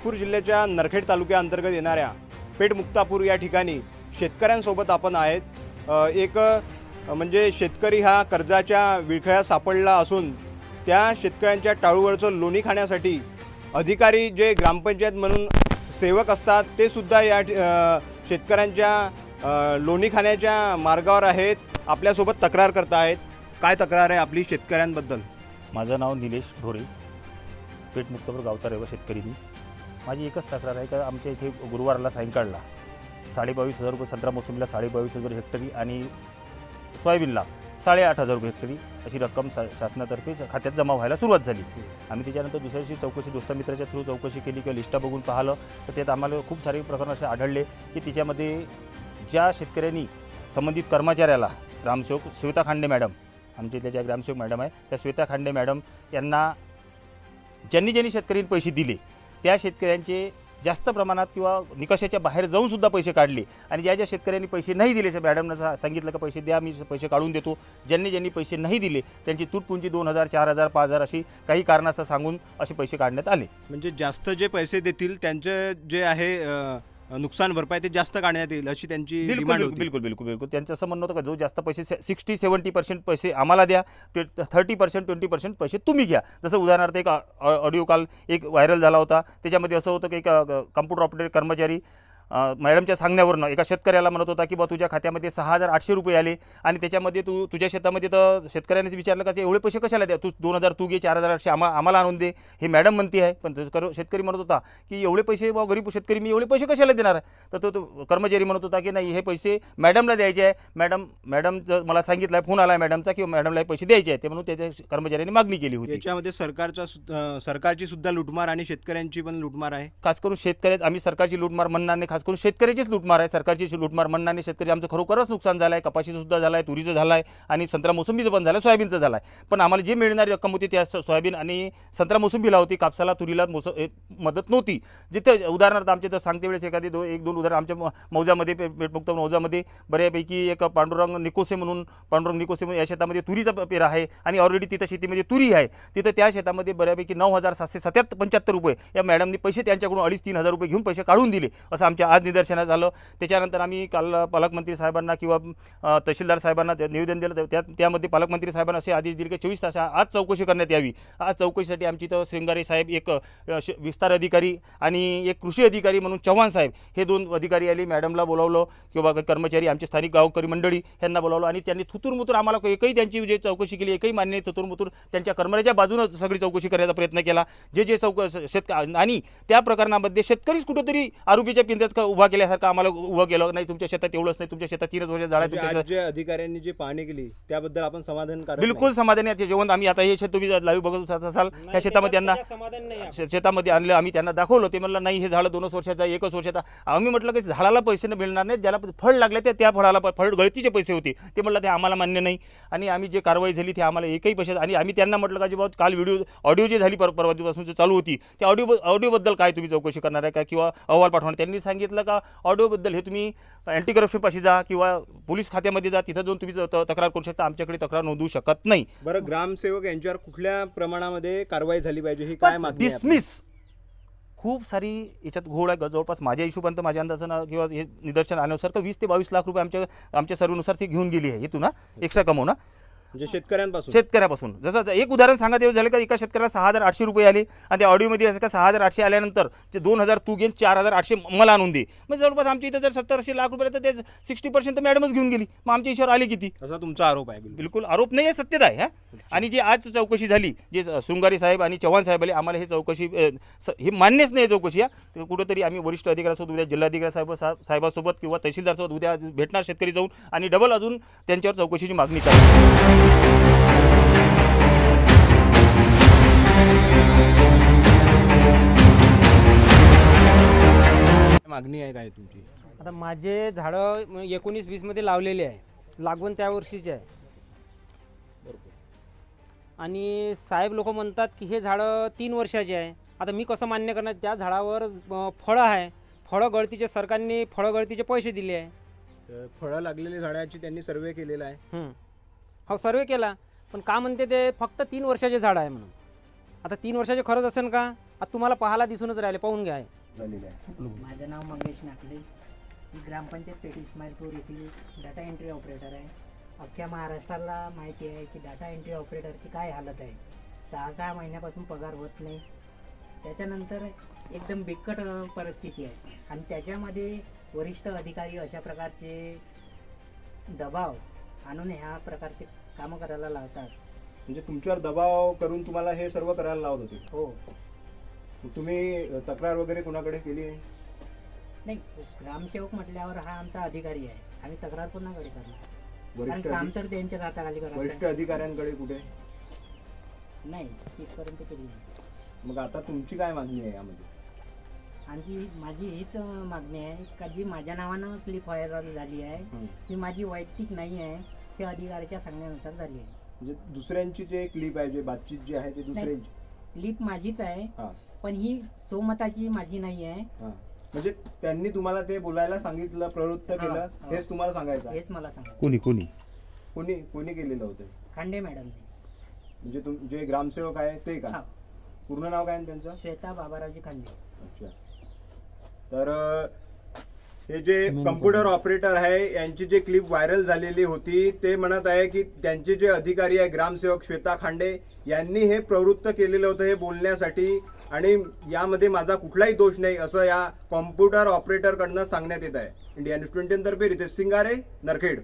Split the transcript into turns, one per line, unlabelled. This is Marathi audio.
नागपूर जिल्ह्याच्या नरखेड तालुक्याअंतर्गत येणाऱ्या पेठ मुक्तापूर या ठिकाणी शेतकऱ्यांसोबत आपण आहेत। एक म्हणजे शेतकरी हा कर्जाच्या विळख्यात सापडला असून त्या शेतकऱ्यांच्या टाळूवरचं लोणी खाण्यासाठी अधिकारी जे ग्रामपंचायत म्हणून सेवक असतात ते सुद्धा या शेतकऱ्यांच्या लोणी खाण्याच्या मार्गावर आहेत, आपल्यासोबत तक्रार करत आहेत। काय तक्रार आहे आपली शेतकऱ्यांबद्दल?
माझं नाव निलेश ढोरे, पेठ मुक्तापूर गावचा रहिवासी शेतकरी मी। माझी एकच तक्रार आहे की आमच्या इथे गुरुवारला सायंकाळला 22,500 रुपये, संत्रा मोसंबीला 22,500 हेक्टरी आणि सोयाबीनला 8,500 रुपये हेक्टरी अशी रक्कम शासनातर्फे खात्यात जमा व्हायला सुरुवात झाली। आम्ही त्याच्यानंतर दुसऱ्या दिवशी चौकशी दोस्तमित्राच्या थ्रू चौकशी केली किंवा लिस्टा बघून पाहिलं तर त्यात आम्हाला खूप सारे प्रकरण असे आढळले की त्याच्यामध्ये ज्या शेतकऱ्यांनी संबंधित कर्मचाऱ्याला ग्रामसेवक श्वेता खांडे मॅडम, आमच्या इथल्या ज्या ग्रामसेवक मॅडम आहे त्या श्वेता खांडे मॅडम यांना ज्यांनी शेतकऱ्यांनी पैसे दिले त्या शेतकऱ्यांचे जास्त प्रमाणात किंवा निकषाच्या बाहेर जाऊन सुद्धा पैसे काढले आणि ज्या शेतकऱ्यांनी पैसे नाही दिले मॅडमनं सांगितलं की पैसे द्या, मी पैसे काढून देतो। ज्यांनी पैसे नाही दिले त्यांची तुटपुंजी 2,000, 4,000, 5,000 अशी काही कारणास्तव सांगून असे पैसे काढण्यात आले।
म्हणजे जास्त जे पैसे देतील त्यांचे जे आहे नुकसान भरपाई ते जास्त काढण्यात येईल अशी त्यांची डिमांड होती।
बिलकुल त्यांचं असं म्हणणं होतं का जो जास्त पैसे 60-70% पैसे आम्हाला द्या, 30% 20% पैसे तुम्ही घ्या। जसं उदाहरणार्थ एक ऑडिओ कॉल एक व्हायरल झाला होता, त्याच्यामध्ये असं होतं की एक कम्प्युटर ऑपरेटर कर्मचारी मॅडमच्या सांगण्यावरनं एका शेतकऱ्याला म्हणत होता की बा तुझ्या खात्यामध्ये 6,800 रुपये आले आणि त्याच्यामध्ये तुझ्या शेतामध्ये तर शेतकऱ्यानेच विचारलं का एवढे पैसे कशाला द्या, तू 2,000 तू घे, 4,800 आम्हाला आणून दे, हे मॅडम म्हणते आहे। पण शेतकरी म्हणत होता की एवढे पैसे बा गरीब शेतकरी मी एवढे पैसे कशाला देणार आहे। तर तो कर्मचारी म्हणत होता की नाही हे पैसे मॅडमला द्यायचे आहे, मॅडम मला सांगितलं आहे, फोन आला आहे मॅडमचा की मॅडमला हे पैसे द्यायचे आहे, ते म्हणून त्याच्या कर्मचाऱ्यांनी मागणी केली होती।
याच्यामध्ये सरकारची सुद्धा लुटमार आणि शेतकऱ्यांची पण लुटमार आहे।
खास करून शेतकरी, आम्ही सरकारची लुटमार म्हणणार नाही, खास करून शेतकऱ्याचीच लुटमार आहे, सरकारची लुटमार म्हणणार नाही। शेतकरी आमचं खरोखरच नुकसान झालं आहे, कपाशीचं सुद्धा झालं आहे, तुरीचं झालं आहे आणि संत्रा मोसंबीचं पण झालं, सोयाबीनचं झालं आहे। पण आम्हाला जी मिळणारी रक्कम होती त्या सोयाबीन आणि संत्रा मोसंबीला होती, कापसाला तुरीला मदत नव्हती। जिथे उदाहरणार्थ आमच्या तर सांगते वेळेस एखादी एक दोन उदाहरण आमच्या मौजामध्ये पेठमुक्त मौजामध्ये बऱ्यापैकी एक पांडुरंग निकोसे या शेतामध्ये तुरीचा पेर आहे आणि ऑलरेडी तिथं शेतीमध्ये तुरी आहे, तिथं त्या शेतामध्ये बऱ्यापैकी 9,775 रुपये या मॅडमनी पैसे त्यांच्याकडून 2,500-3,000 रुपये घेऊन पैसे काढून दिले असं आमच्या आज निदर्शनास झालं। त्याच्यानंतर आम्ही काल पालकमंत्री साहेबांना किंवा तहसीलदार साहेबांना निवेदन दिलं, त्यामध्ये पालकमंत्री साहेबांना असे आदेश दिले की 24 तास आज चौकशी करण्यात यावी। आज चौकशीसाठी आमची इथं श्रृंगारे साहेब, एक विस्तार अधिकारी आणि एक कृषी अधिकारी म्हणून चव्हाण साहेब हे 2 अधिकारी आले। मॅडमला बोलावलं किंवा कर्मचारी आमचे स्थानिक गावकरी मंडळी यांना बोलावलं आणि त्यांनी थुतूरमुतूर आम्हाला एकही त्यांची जे चौकशी केली एकही मान्य थुतूरमुतूर त्यांच्या कर्मचाऱ्याच्या बाजूनं सगळी चौकशी करण्याचा प्रयत्न केला। जे आणि त्या प्रकरणामध्ये शेतकरीच कुठेतरी आरोपीच्या पिंजऱ्यात उभा केल्यासारखं आम्हाला उभं केलं। नाही तुमच्या शेतात एवढंच नाही, तुमच्या शेतात 3 वर्ष झालं।
जे अधिकाऱ्यांनी जे पाहणी केली त्याबद्दल आपण समाधानकारक?
बिलकुल समाधानी आहे। जेवण आम्ही आता हे शेत तुम्ही लाईव्ह बघत असाल त्या शेतामध्ये त्यांना शेतामध्ये आणलं, आम्ही त्यांना दाखवलं, ते म्हणलं नाही हे झाड 2 वर्षाचा 1 वर्षाचा। आम्ही म्हटलं की झाडाला पैसे मिळणार नाहीत, ज्याला फळ लागले त्या फळाला फळ गळतीचे पैसे होते, ते म्हटलं ते आम्हाला मान्य नाही। आणि आम्ही जे कारवाई झाली ते आम्हाला एकही पैसे आणि आम्ही त्यांना म्हटलं का जे बाबा काल ऑडिओ जी झाली परवा दिवसापासून चालू होती त्या ऑडिओबद्दल काय तुम्ही चौकशी करणार आहे का किंवा अहवाल पाठवणार? त्यांनी सांगितलं का ऑडिओबद्दल हे तुम्ही अँटी करप्शन पाशी जा किंवा पोलीस खात्यामध्ये जा, तिथं जाऊन तुम्ही तक्रार करू शकता, आमच्याकडे तक्रार नोंदवू शकत नाही।
बरं, ग्रामसेवक यांच्यावर कुठल्या प्रमाणामध्ये कारवाई झाली पाहिजे ही काय मागणी?
डिसमिस खूप सारी याच्यात घोळ आहे। जवळपास माझ्या हिशोबानं माझ्या अंदाजानं किंवा हे निदर्शन आल्यानुसार तर 20 ते 22 लाख रुपये आमच्या सर्वेनुसार ते घेऊन गेली आहे इथून एक्स्ट्रा कमवून,
म्हणजे शेतकऱ्यापासून।
जसं एक उदाहरण सांगा ते झालं का एका शेतकऱ्याला 6,800 रुपये आले आणि त्या ऑडिओमध्ये असं का 6,800 आल्यानंतर ते 2,000 तू घेऊन 4,800 मला आणून दे। मग जवळपास आमच्या इथं जर 70-80 लाख रुपये तर ते 60% तर मॅडमच घेऊन गेली, मग आमच्या हिशोबावर आले किती?
असा तुमचा आरोप आहे?
बिलकुल आरोप नाही आहे, सत्यता आहे हा। आणि जी आज चौकशी झाली, जे शृंगारे साहेब आणि चव्हाण साहेब आले, आम्हाला हे चौकशी हे मान्यच नाही चौकशी। कुठेतरी आम्ही वरिष्ठ अधिकाऱ्यासोबत उद्या जिल्हाधिकारी साहेबासोबत किंवा तहसीलदारसोबत उद्या भेटणार शेतकरी जाऊन आणि डबल अजून त्यांच्यावर चौकशीची मागणी करणार।
मागणी आहे काय तुमची?
आता माझे झाडं 19-20 मध्ये लावलेले आहे, लागवण त्या वर्षीची आहे आणि साहेब लोक म्हणतात की हे झाडं 3 वर्षाचे आहे। आता मी कसं मान्य करणार? त्या झाडावर फळं आहे, फळं गळतीचे सरकारने फळं गळतीचे पैसे दिले आहे।
फळं लागलेली झाडाची त्यांनी सर्वे केलेला आहे?
हो, सर्वे केला, पण का म्हणते ते फक्त 3 वर्षाचे झाड आहे म्हणून। आता 3 वर्षाचे खरंच असेल का? आता तुम्हाला पाहायला दिसूनच राहिले, पाहून घ्या.
झालेलं आहे.
माझं नाव मंगेश नाकले. मी ग्रामपंचायत पेठ इस्माईलपूर येथील डाटा एंट्री ऑपरेटर आहे. अख्ख्या महाराष्ट्राला माहिती आहे की डाटा एंट्री ऑपरेटरची काय हालत आहे. 6 महिन्यापासून पगार होत नाही. त्याच्यानंतर एकदम बिकट परिस्थिती आहे आणि त्याच्यामध्ये वरिष्ठ अधिकारी अशा प्रकारचे दबाव आणून ह्या प्रकारचे कामं करायला लावतात.
म्हणजे तुमच्यावर दबाव करून तुम्हाला हे सर्व करायला लावत होते.
हो.
तुम्ही तक्रार वगैरे कोणाकडे केली आहे?
नाही, ग्रामसेवक म्हटल्यावर हा आमचा अधिकारी आहे. आम्ही तक्रार कोणाकडे करणार? कारण
वरिष्ठ
काम तर त्यांच्याच हाताखाली
वरिष्ठ
करायचं.
अधिकाऱ्यांकडे कुठे?
नाही, तिथपर्यंत केली नाही.
मग आता तुमची काय मागणी आहे यामध्ये?
माझी हीच मागणी आहे का जी माझ्या नावानं क्लिप व्हायरल झाली आहे ती माझी वैयक्तिक नाही आहे, ते अधिकाऱ्याच्या सांगण्यानुसार झाली आहे.
म्हणजे दुसऱ्यांची जे क्लिप आहे, जे बातचीत जी आहे ते दुसऱ्यांची?
क्लिप माझीच आहे,
हा
पण ही सोमताची माझी नाही आहे.
हा. म्हणजे त्यांनी तुम्हाला ते बोलायला सांगितलं, प्रवृत्त
हा,
केलं,
हा.
हेच तुम्हाला सांगायचं आहे?
हेच मला सांगा.
कोणी
कोणी केलेलं होतं?
खांडे मॅडम.
म्हणजे जे ग्रामसेवक आहे ते का?
हा.
पूर्ण नाव काय आहे त्यांचं?
श्वेता बाबारावजी खांडे.
अच्छा. तर हे जे कम्प्युटर ऑपरेटर आहे यांची जे क्लिप व्हायरल झालेली होती ते म्हणत आहे की त्यांचे जे अधिकारी आहे ग्रामसेवक श्वेता खांडे यांनी हे प्रवृत्त केलेलं होतं हे बोलण्यासाठी आणि यामध्ये माझा कुठलाही दोष नाही असं या कॉम्प्युटर ऑपरेटरकडनं सांगण्यात येत आहे. इंडिया न्यूज 20 तर्फे रितेश सिंगारे, नरखेड.